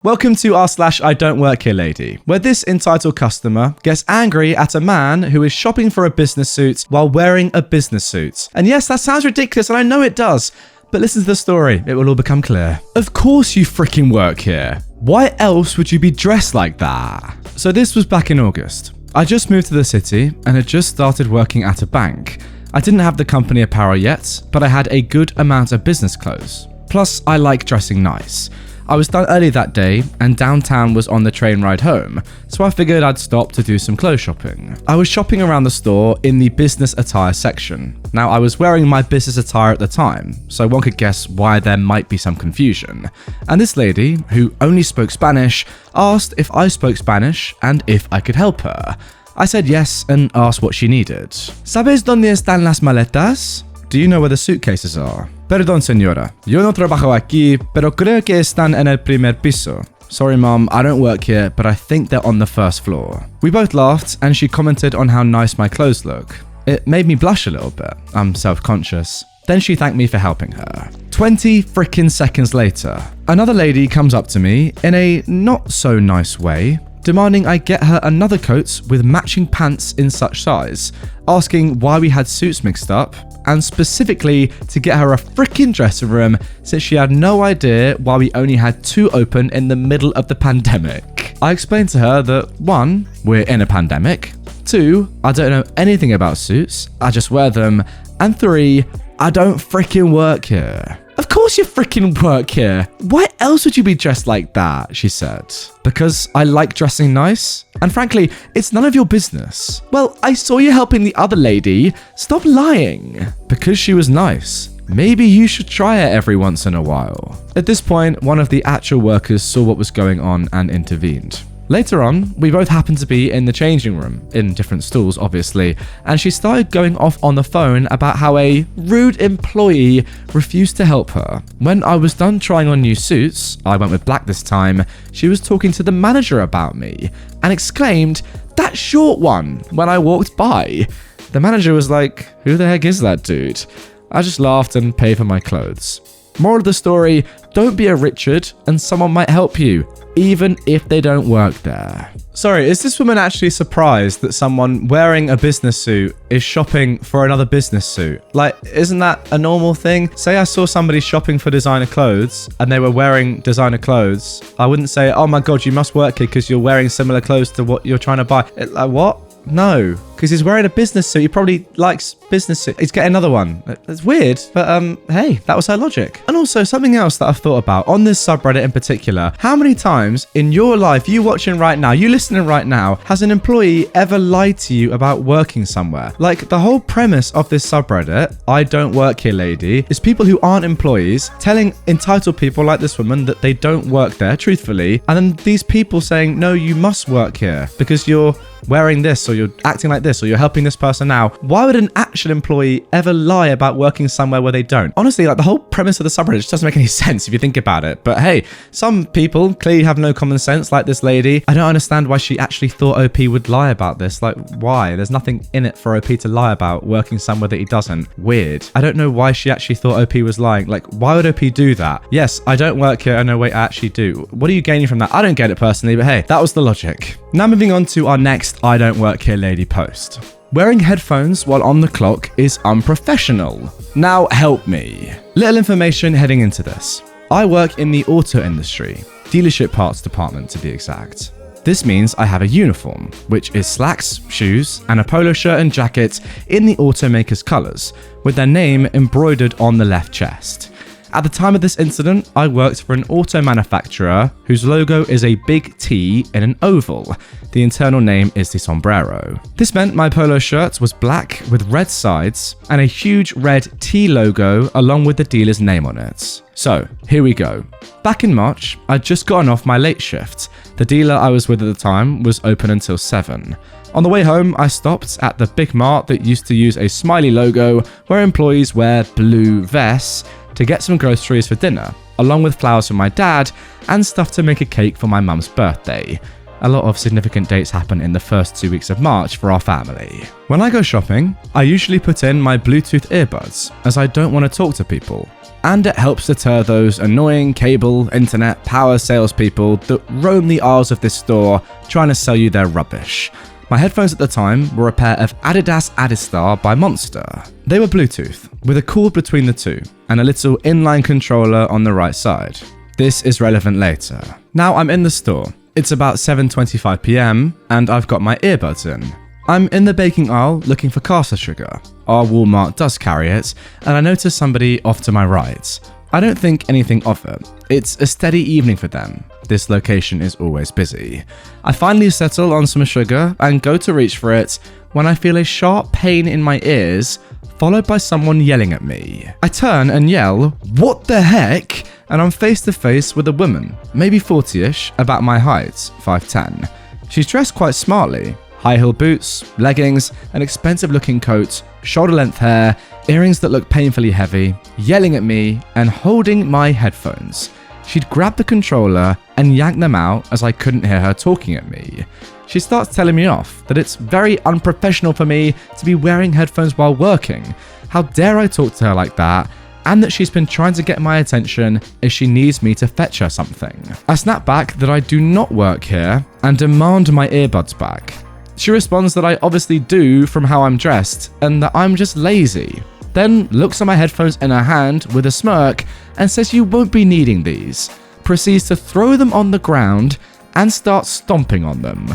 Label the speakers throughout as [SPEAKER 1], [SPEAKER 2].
[SPEAKER 1] Welcome to r/IDontWorkHereLady, where this entitled customer gets angry at a man who is shopping for a business suit while wearing a business suit. And yes, that sounds ridiculous, and I know it does, but listen to the story, it will all become clear. Of course you freaking work here. Why else would you be dressed like that? So this was back in August. I just moved to the city and had just started working at a bank. I didn't have the company apparel yet, but I had a good amount of business clothes. Plus, I like dressing nice. I was done early that day, and downtown was on the train ride home, so I figured I'd stop to do some clothes shopping. I was shopping around the store in the business attire section. Now, I was wearing my business attire at the time, so one could guess why there might be some confusion. And this lady, who only spoke Spanish, asked if I spoke Spanish and if I could help her. I said yes and asked what she needed. ¿Sabes dónde están las maletas? Do you know where the suitcases are? Perdón, señora. Yo no trabajo aquí, pero creo que están en el primer piso. Sorry, mom, I don't work here, but I think they're on the first floor. We both laughed, and she commented on how nice my clothes look. It made me blush a little bit. I'm self-conscious. Then she thanked me for helping her. 20 frickin' seconds later, another lady comes up to me in a not so nice way, demanding I get her another coat with matching pants in such size, asking why we had suits mixed up, and specifically to get her a freaking dressing room since she had no idea why we only had two open in the middle of the pandemic. I explained to her that 1, we're in a pandemic, 2, I don't know anything about suits, I just wear them, and 3, I don't freaking work here. Of course you freaking work here. Why else would you be dressed like that? She said. Because I like dressing nice? And frankly, it's none of your business. Well, I saw you helping the other lady. Stop lying. Because she was nice. Maybe you should try it every once in a while. At this point, one of the actual workers saw what was going on and intervened. Later on, we both happened to be in the changing room, in different stools obviously, and she started going off on the phone about how a rude employee refused to help her. When I was done trying on new suits, I went with black this time, she was talking to the manager about me, and exclaimed, "That short one," when I walked by. The manager was like, "Who the heck is that dude?" I just laughed and paid for my clothes. Moral of the story, don't be a Richard and someone might help you, even if they don't work there. Sorry, is this woman actually surprised that someone wearing a business suit is shopping for another business suit? Like, isn't that a normal thing? Say I saw somebody shopping for designer clothes and they were wearing designer clothes. I wouldn't say, "Oh my God, you must work here because you're wearing similar clothes to what you're trying to buy." Like, what? No, because he's wearing a business suit. He probably likes business suit. He's getting another one. It's weird, but hey, that was her logic. And also something else that I've thought about on this subreddit in particular. How many times in your life, you watching right now, you listening right now, has an employee ever lied to you about working somewhere? Like, the whole premise of this subreddit, I don't work here lady, is people who aren't employees telling entitled people like this woman that they don't work there, truthfully, and then these people saying, "No, you must work here because you're wearing this, or you're acting like this, or you're helping this person out." Why would an actual employee ever lie about working somewhere where they don't? Honestly, like, the whole premise of the subreddit just doesn't make any sense if you think about it. But hey, some people clearly have no common sense, like this lady. I don't understand why she actually thought OP would lie about this. Like, why? There's nothing in it for OP to lie about working somewhere that he doesn't. Weird. I don't know why she actually thought OP was lying. Like, why would OP do that? Yes, I don't work here. Oh no, wait, I actually do. What are you gaining from that? I don't get it personally, but hey, that was the logic. Now moving on to our next I don't work here lady post. Wearing headphones while on the clock is unprofessional. Now help me. Little information heading into this. I work in the auto industry, dealership parts department to be exact. This means I have a uniform, which is slacks, shoes, and a polo shirt and jacket in the automaker's colors, with their name embroidered on the left chest. At the time of this incident, I worked for an auto manufacturer whose logo is a big T in an oval. The internal name is the sombrero. This meant my polo shirt was black with red sides and a huge red T logo along with the dealer's name on it. So, here we go. Back in March, I'd just gotten off my late shift. The dealer I was with at the time was open until 7. On the way home, I stopped at the big mart that used to use a smiley logo where employees wear blue vests to get some groceries for dinner, along with flowers for my dad and stuff to make a cake for my mum's birthday. A lot of significant dates happen in the first 2 weeks of March for our family. When I go shopping, I usually put in my Bluetooth earbuds, as I don't want to talk to people. And it helps deter those annoying cable, internet, power salespeople that roam the aisles of this store trying to sell you their rubbish. My headphones at the time were a pair of Adidas Adistar by Monster. They were Bluetooth, with a cord between the two, and a little inline controller on the right side. This is relevant later. Now I'm in the store. It's about 7:25 PM, and I've got my earbuds in. I'm in the baking aisle looking for caster sugar. Our Walmart does carry it, and I notice somebody off to my right. I don't think anything of it. It's a steady evening for them. This location is always busy. I finally settle on some sugar and go to reach for it when I feel a sharp pain in my ears, followed by someone yelling at me. I turn and yell, "What the heck?" And I'm face to face with a woman, maybe 40-ish, about my height, 5'10". She's dressed quite smartly. High-heel boots, leggings, an expensive-looking coat, shoulder-length hair, earrings that look painfully heavy, yelling at me, and holding my headphones. She'd grabbed the controller and yanked them out as I couldn't hear her talking at me. She starts telling me off, that it's very unprofessional for me to be wearing headphones while working. How dare I talk to her like that? And that she's been trying to get my attention as she needs me to fetch her something. I snap back that I do not work here and demand my earbuds back. She responds that I obviously do from how I'm dressed and that I'm just lazy. Then looks at my headphones in her hand with a smirk and says you won't be needing these. Proceeds to throw them on the ground and start stomping on them.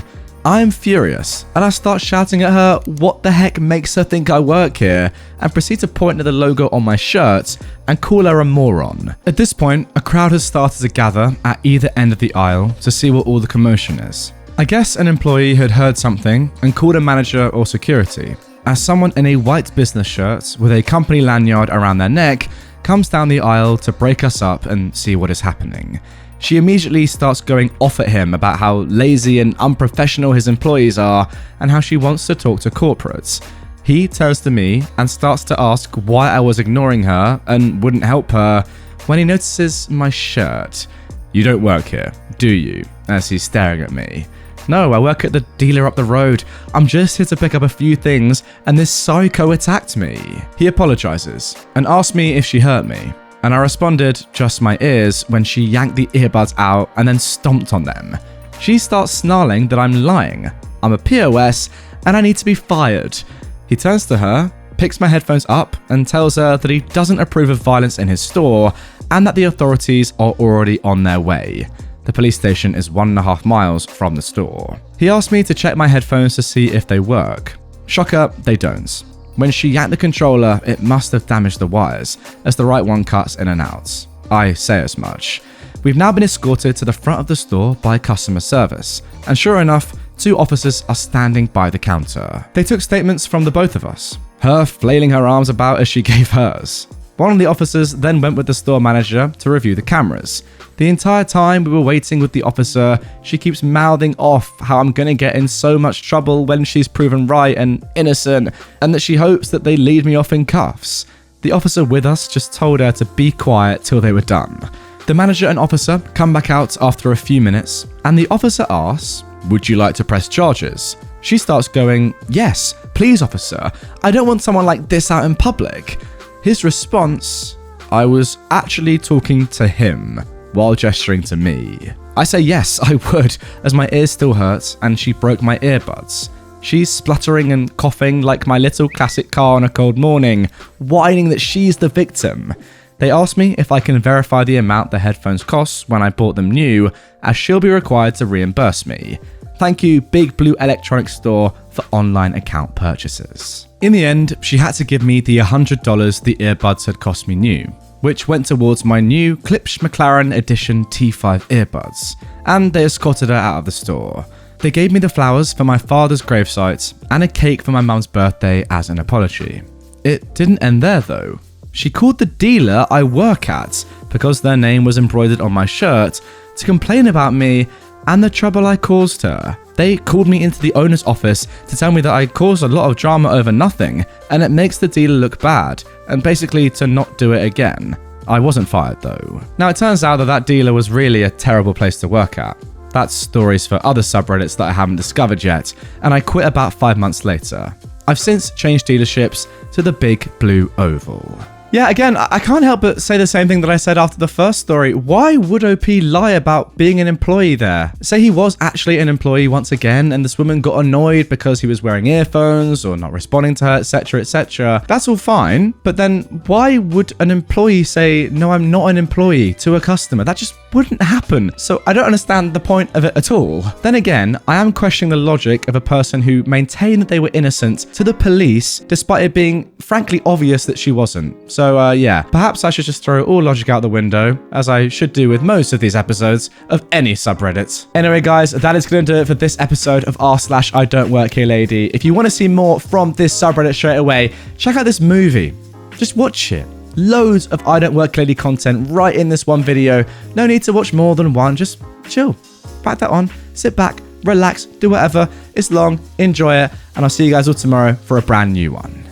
[SPEAKER 1] I'm furious and I start shouting at her what the heck makes her think I work here, and proceed to point to the logo on my shirt and call her a moron. At this point, a crowd has started to gather at either end of the aisle to see what all the commotion is. I guess an employee had heard something and called a manager or security, as someone in a white business shirt with a company lanyard around their neck comes down the aisle to break us up and see what is happening. She immediately starts going off at him about how lazy and unprofessional his employees are and how she wants to talk to corporates. He turns to me and starts to ask why I was ignoring her and wouldn't help her when he notices my shirt. "You don't work here, do you?" as he's staring at me. "No, I work at the dealer up the road. I'm just here to pick up a few things and this psycho attacked me." He apologizes and asks me if she hurt me. And I responded, "Just my ears," when she yanked the earbuds out and then stomped on them. She starts snarling that I'm lying. I'm a POS and I need to be fired. He turns to her, picks my headphones up and tells her that he doesn't approve of violence in his store and that the authorities are already on their way. The police station is 1.5 miles from the store. He asked me to check my headphones to see if they work. Shocker, they don't. When she yanked the controller, it must have damaged the wires, as the right one cuts in and out. I say as much. We've now been escorted to the front of the store by customer service, and sure enough, 2 officers are standing by the counter. They took statements from the both of us, her flailing her arms about as she gave hers. One of the officers then went with the store manager to review the cameras. The entire time we were waiting with the officer, she keeps mouthing off how I'm gonna get in so much trouble when she's proven right and innocent, and that she hopes that they lead me off in cuffs. The officer with us just told her to be quiet till they were done. The manager and officer come back out after a few minutes, and the officer asks, "Would you like to press charges?" She starts going, "Yes, please officer, I don't want someone like this out in public." His response, "I was actually talking to him," while gesturing to me. I say yes, I would, as my ears still hurt and she broke my earbuds. She's spluttering and coughing like my little classic car on a cold morning, whining that she's the victim. They ask me if I can verify the amount the headphones cost when I bought them new, as she'll be required to reimburse me. Thank you, Big Blue Electronics Store, for online account purchases. In the end, she had to give me the $100 the earbuds had cost me new, which went towards my new Klipsch McLaren Edition T5 earbuds, and they escorted her out of the store. They gave me the flowers for my father's gravesite and a cake for my mum's birthday as an apology. It didn't end there though. She called the dealer I work at, because their name was embroidered on my shirt, to complain about me and the trouble I caused her. They called me into the owner's office to tell me that I caused a lot of drama over nothing, and it makes the dealer look bad, and basically to not do it again. I wasn't fired though. Now it turns out that dealer was really a terrible place to work at. That's stories for other subreddits that I haven't discovered yet, and I quit about 5 months later. I've since changed dealerships to the Big Blue Oval. Yeah, again, I can't help but say the same thing that I said after the first story. Why would OP lie about being an employee there? Say he was actually an employee once again, and this woman got annoyed because he was wearing earphones or not responding to her, etc., etc. That's all fine, but then why would an employee say, no, I'm not an employee to a customer? That just wouldn't happen. So I don't understand the point of it at all. Then again, I am questioning the logic of a person who maintained that they were innocent to the police, despite it being frankly obvious that she wasn't. So yeah, perhaps I should just throw all logic out the window, as I should do with most of these episodes of any subreddit. Anyway guys, that is going to do it for this episode of r/IDontWorkHereLady. If you want to see more from this subreddit straight away, check out this movie. Just watch it. Loads of I Don't Work Lady content right in this one video. No need to watch more than one, just chill. Back that on, sit back, relax, do whatever. It's long, enjoy it, and I'll see you guys all tomorrow for a brand new one.